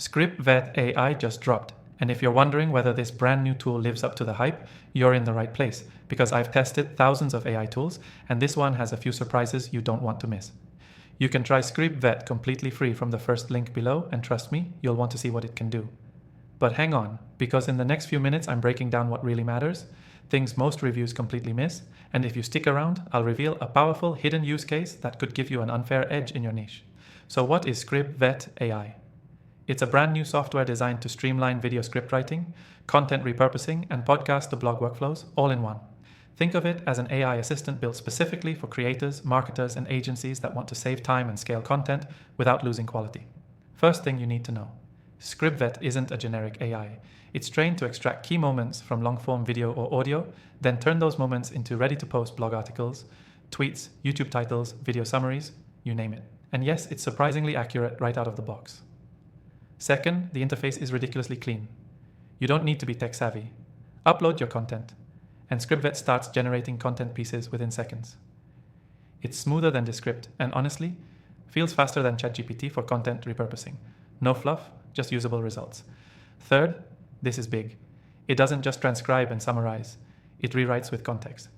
ScribVet AI just dropped, and if you're wondering whether this brand new tool lives up to the hype, you're in the right place, because I've tested thousands of AI tools, and this one has a few surprises you don't want to miss. You can try ScribVet completely free from the first link below, and trust me, you'll want to see what it can do. But hang on, because in the next few minutes I'm breaking down what really matters, things most reviews completely miss, and if you stick around, I'll reveal a powerful hidden use case that could give you an unfair edge in your niche. So what is ScribVet AI? It's a brand new software designed to streamline video script writing, content repurposing, and podcast to blog workflows all in one. Think of it as an AI assistant built specifically for creators, marketers, and agencies that want to save time and scale content without losing quality. First thing you need to know, ScribVet isn't a generic AI. It's trained to extract key moments from long-form video or audio, then turn those moments into ready-to-post blog articles, tweets, YouTube titles, video summaries, you name it. And yes, it's surprisingly accurate right out of the box. Second, the interface is ridiculously clean. You don't need to be tech savvy. Upload your content, and ScribVet starts generating content pieces within seconds. It's smoother than Descript, and honestly, feels faster than ChatGPT for content repurposing. No fluff, just usable results. Third, this is big. It doesn't just transcribe and summarize, it rewrites with context.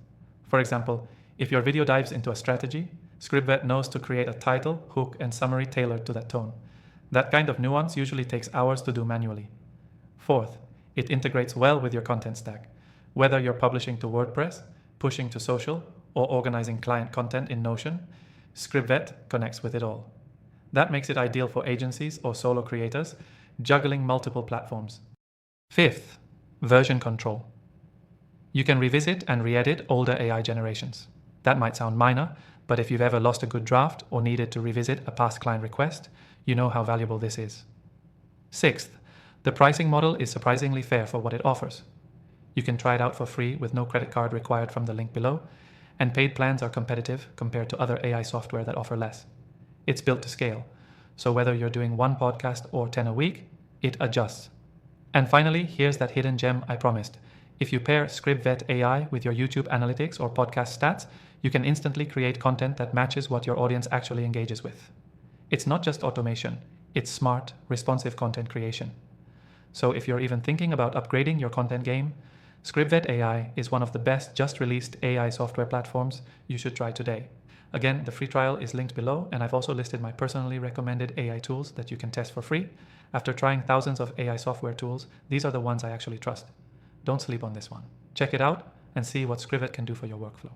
For example, if your video dives into a strategy, ScribVet knows to create a title, hook, and summary tailored to that tone. That kind of nuance usually takes hours to do manually. Fourth, it integrates well with your content stack. Whether you're publishing to WordPress, pushing to social, or organizing client content in Notion, ScribVet connects with it all. That makes it ideal for agencies or solo creators juggling multiple platforms. Fifth, version control. You can revisit and re-edit older AI generations. That might sound minor, but if you've ever lost a good draft or needed to revisit a past client request, you know how valuable this is. Sixth, the pricing model is surprisingly fair for what it offers. You can try it out for free with no credit card required from the link below, and paid plans are competitive compared to other AI software that offer less. It's built to scale, so whether you're doing one podcast or 10 a week, it adjusts. And finally, here's that hidden gem I promised. If you pair ScribVet AI with your YouTube analytics or podcast stats, you can instantly create content that matches what your audience actually engages with. It's not just automation, it's smart, responsive content creation. So if you're even thinking about upgrading your content game, ScribVet AI is one of the best just released AI software platforms you should try today. Again, the free trial is linked below, and I've also listed my personally recommended AI tools that you can test for free. After trying thousands of AI software tools, these are the ones I actually trust. Don't sleep on this one. Check it out and see what ScribVet can do for your workflow.